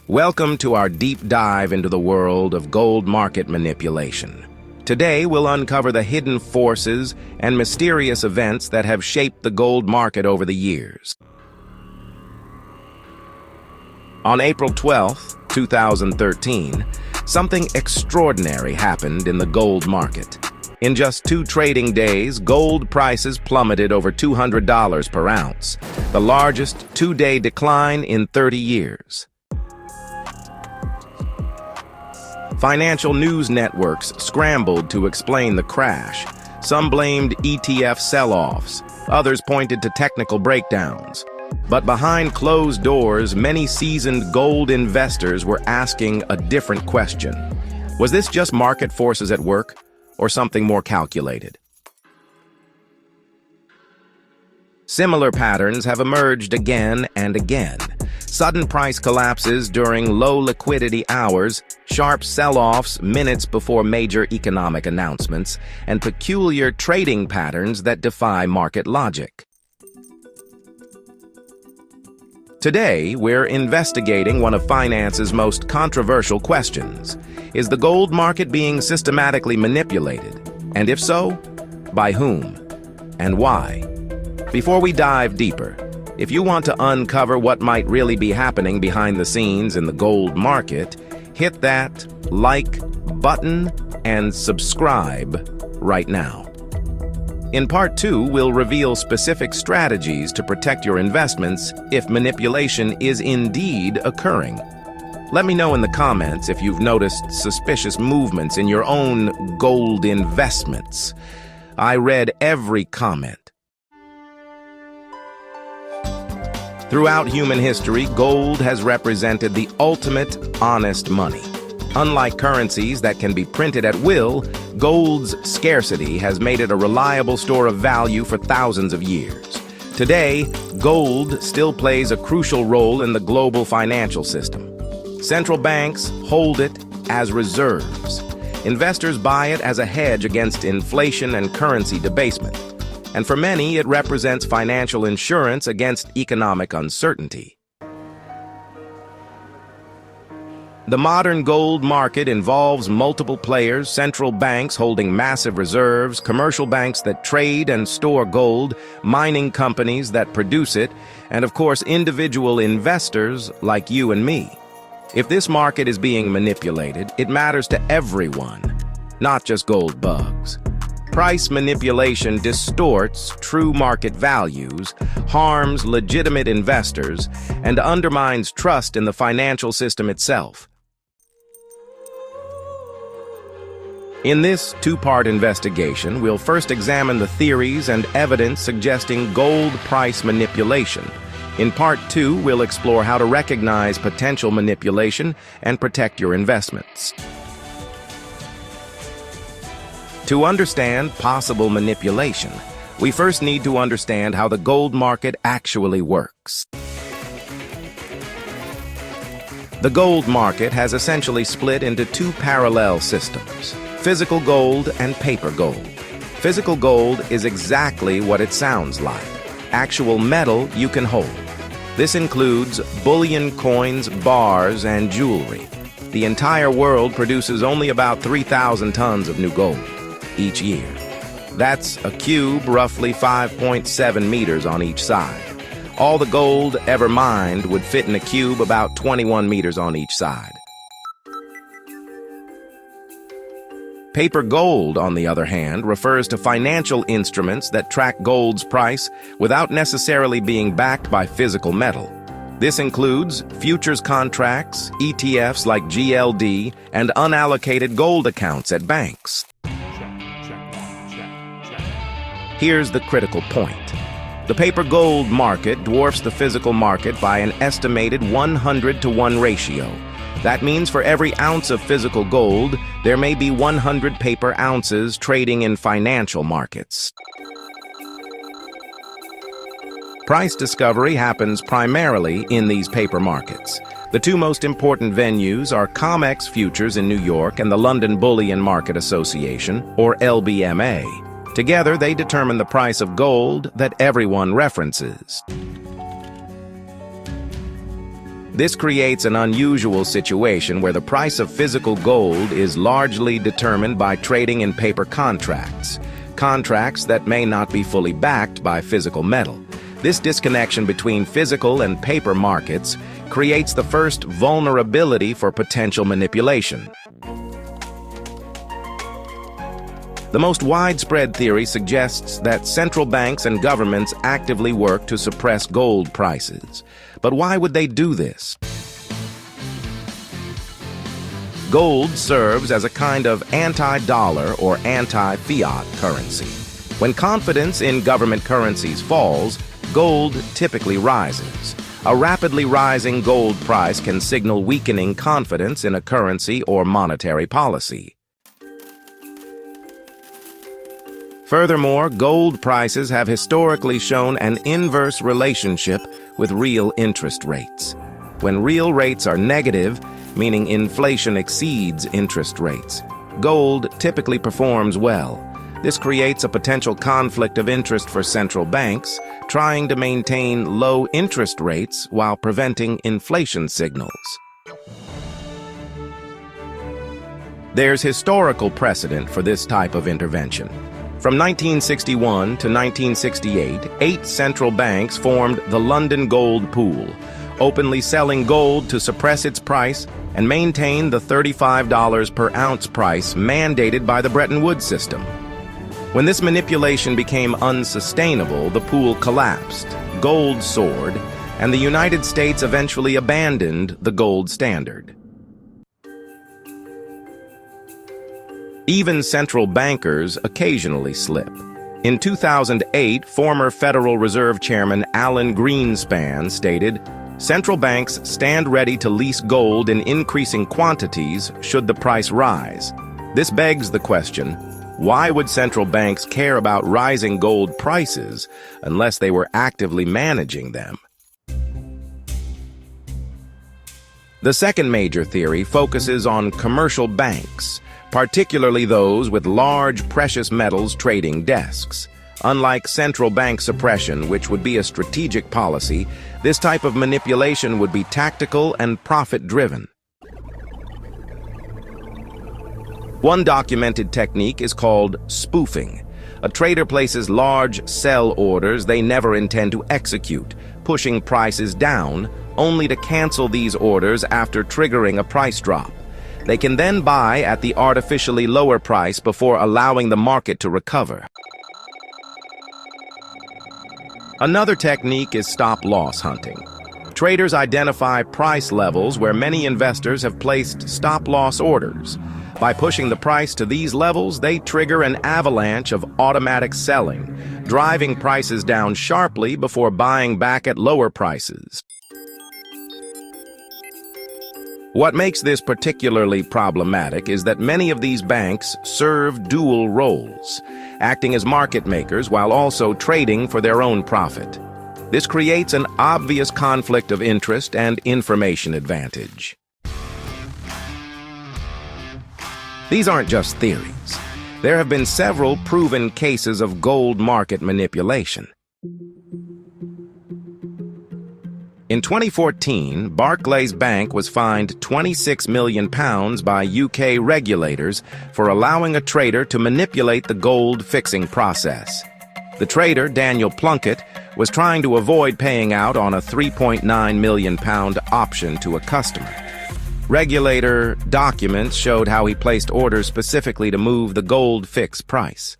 Welcome to our deep dive into the world of gold market manipulation. Today, we'll uncover the hidden forces and mysterious events that have shaped the gold market over the years. On April 12, 2013, something extraordinary happened in the gold market. In just 2 trading days, gold prices plummeted over $200 per ounce, the largest 2-day decline in 30 years. Financial news networks scrambled to explain the crash. Some blamed ETF sell-offs, others pointed to technical breakdowns. But behind closed doors, many seasoned gold investors were asking a different question. Was this just market forces at work, or something more calculated? Similar patterns have emerged again and again. Sudden price collapses during low liquidity hours, sharp sell-offs minutes before major economic announcements, and peculiar trading patterns that defy market logic. Today, we're investigating one of finance's most controversial questions. Is the gold market being systematically manipulated? And if so, by whom? And why? Before we dive deeper, if you want to uncover what might really be happening behind the scenes in the gold market, hit that like button and subscribe right now. In part 2, we'll reveal specific strategies to protect your investments if manipulation is indeed occurring. Let me know in the comments if you've noticed suspicious movements in your own gold investments. I read every comment. Throughout human history, gold has represented the ultimate honest money. Unlike currencies that can be printed at will, gold's scarcity has made it a reliable store of value for thousands of years. Today, gold still plays a crucial role in the global financial system. Central banks hold it as reserves. Investors buy it as a hedge against inflation and currency debasement. And for many, it represents financial insurance against economic uncertainty. The modern gold market involves multiple players, central banks holding massive reserves, commercial banks that trade and store gold, mining companies that produce it, and of course individual investors like you and me. If this market is being manipulated, it matters to everyone, not just gold bugs. Price manipulation distorts true market values, harms legitimate investors, and undermines trust in the financial system itself. In this 2-part investigation, we'll first examine the theories and evidence suggesting gold price manipulation. In part 2, we'll explore how to recognize potential manipulation and protect your investments. To understand possible manipulation, we first need to understand how the gold market actually works. The gold market has essentially split into 2 parallel systems: physical gold and paper gold. Physical gold is exactly what it sounds like: actual metal you can hold. This includes bullion coins, bars, and jewelry. The entire world produces only about 3,000 tons of new gold each year. That's a cube roughly 5.7 meters on each side. All the gold ever mined would fit in a cube about 21 meters on each side. Paper gold, on the other hand, refers to financial instruments that track gold's price without necessarily being backed by physical metal. This includes futures contracts, ETFs like GLD, and unallocated gold accounts at banks. Here's the critical point. The paper gold market dwarfs the physical market by an estimated 100-to-1 ratio. That means for every ounce of physical gold, there may be 100 paper ounces trading in financial markets. Price discovery happens primarily in these paper markets. The 2 most important venues are Comex futures in New York and the London Bullion Market Association, or LBMA. Together, they determine the price of gold that everyone references. This creates an unusual situation where the price of physical gold is largely determined by trading in paper contracts that may not be fully backed by physical metal. This disconnection between physical and paper markets creates the first vulnerability for potential manipulation. The most widespread theory suggests that central banks and governments actively work to suppress gold prices. But why would they do this? Gold serves as a kind of anti-dollar or anti-fiat currency. When confidence in government currencies falls, gold typically rises. A rapidly rising gold price can signal weakening confidence in a currency or monetary policy. Furthermore, gold prices have historically shown an inverse relationship with real interest rates. When real rates are negative, meaning inflation exceeds interest rates, gold typically performs well. This creates a potential conflict of interest for central banks, trying to maintain low interest rates while preventing inflation signals. There's historical precedent for this type of intervention. From 1961 to 1968, 8 central banks formed the London Gold Pool, openly selling gold to suppress its price and maintain the $35 per ounce price mandated by the Bretton Woods system. When this manipulation became unsustainable, the pool collapsed, gold soared, and the United States eventually abandoned the gold standard. Even central bankers occasionally slip. In 2008, former Federal Reserve Chairman Alan Greenspan stated, "Central banks stand ready to lease gold in increasing quantities should the price rise." This begs the question, why would central banks care about rising gold prices unless they were actively managing them? The second major theory focuses on commercial banks, particularly those with large precious metals trading desks. Unlike central bank suppression, which would be a strategic policy, this type of manipulation would be tactical and profit-driven. One documented technique is called spoofing. A trader places large sell orders they never intend to execute, pushing prices down, only to cancel these orders after triggering a price drop. They can then buy at the artificially lower price before allowing the market to recover. Another technique is stop-loss hunting. Traders identify price levels where many investors have placed stop-loss orders. By pushing the price to these levels, they trigger an avalanche of automatic selling, driving prices down sharply before buying back at lower prices. What makes this particularly problematic is that many of these banks serve dual roles, acting as market makers while also trading for their own profit. This creates an obvious conflict of interest and information advantage. These aren't just theories. There have been several proven cases of gold market manipulation. In 2014, Barclays Bank was fined £26 million by UK regulators for allowing a trader to manipulate the gold fixing process. The trader, Daniel Plunkett, was trying to avoid paying out on a £3.9 million option to a customer. Regulator documents showed how he placed orders specifically to move the gold fix price.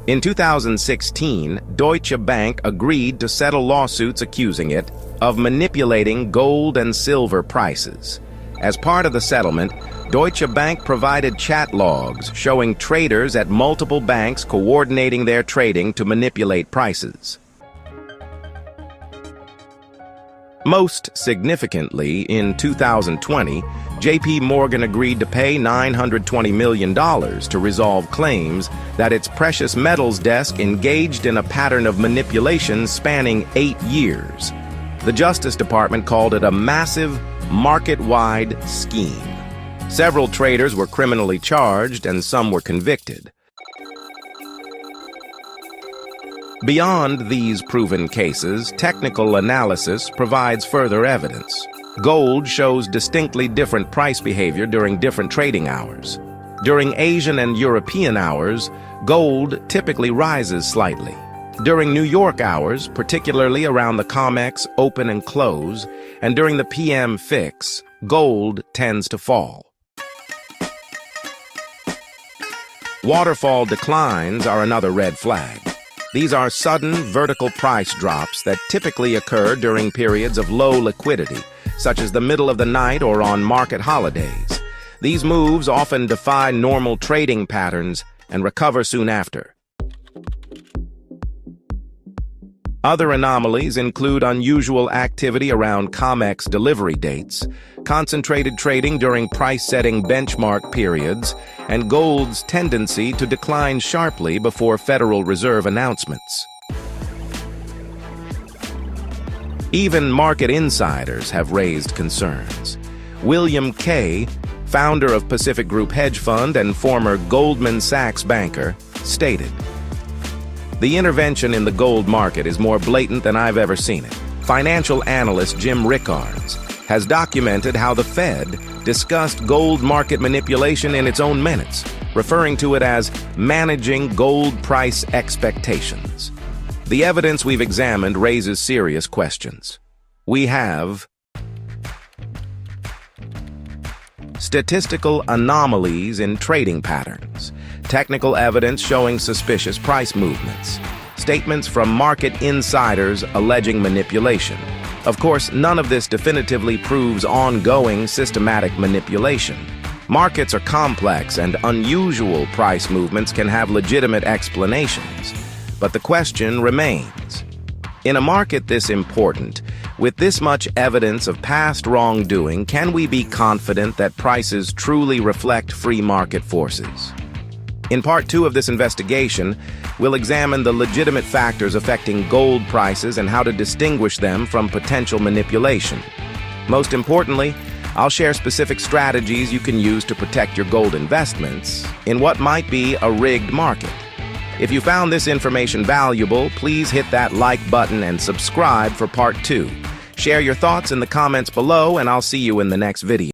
In 2016, Deutsche Bank agreed to settle lawsuits accusing it of manipulating gold and silver prices. As part of the settlement, Deutsche Bank provided chat logs showing traders at multiple banks coordinating their trading to manipulate prices. Most significantly, in 2020, JP Morgan agreed to pay $920 million to resolve claims that its precious metals desk engaged in a pattern of manipulation spanning 8 years. The Justice Department called it a massive, market-wide scheme. Several traders were criminally charged and some were convicted. Beyond these proven cases, technical analysis provides further evidence. Gold shows distinctly different price behavior during different trading hours. During Asian and European hours, gold typically rises slightly. During New York hours, particularly around the Comex open and close, and during the PM fix, gold tends to fall. Waterfall declines are another red flag. These are sudden vertical price drops that typically occur during periods of low liquidity, such as the middle of the night or on market holidays. These moves often defy normal trading patterns and recover soon after. Other anomalies include unusual activity around Comex delivery dates, concentrated trading during price-setting benchmark periods, and gold's tendency to decline sharply before Federal Reserve announcements. Even market insiders have raised concerns. William Kay, founder of Pacific Group Hedge Fund and former Goldman Sachs banker, stated, "The intervention in the gold market is more blatant than I've ever seen it." Financial analyst Jim Rickards has documented how the Fed discussed gold market manipulation in its own minutes, referring to it as managing gold price expectations. The evidence we've examined raises serious questions. We have statistical anomalies in trading patterns, technical evidence showing suspicious price movements, statements from market insiders alleging manipulation. Of course, none of this definitively proves ongoing systematic manipulation. Markets are complex, and unusual price movements can have legitimate explanations. But the question remains. In a market this important, with this much evidence of past wrongdoing, can we be confident that prices truly reflect free market forces? In part 2 of this investigation, we'll examine the legitimate factors affecting gold prices and how to distinguish them from potential manipulation. Most importantly, I'll share specific strategies you can use to protect your gold investments in what might be a rigged market. If you found this information valuable, please hit that like button and subscribe for part 2. Share your thoughts in the comments below, and I'll see you in the next video.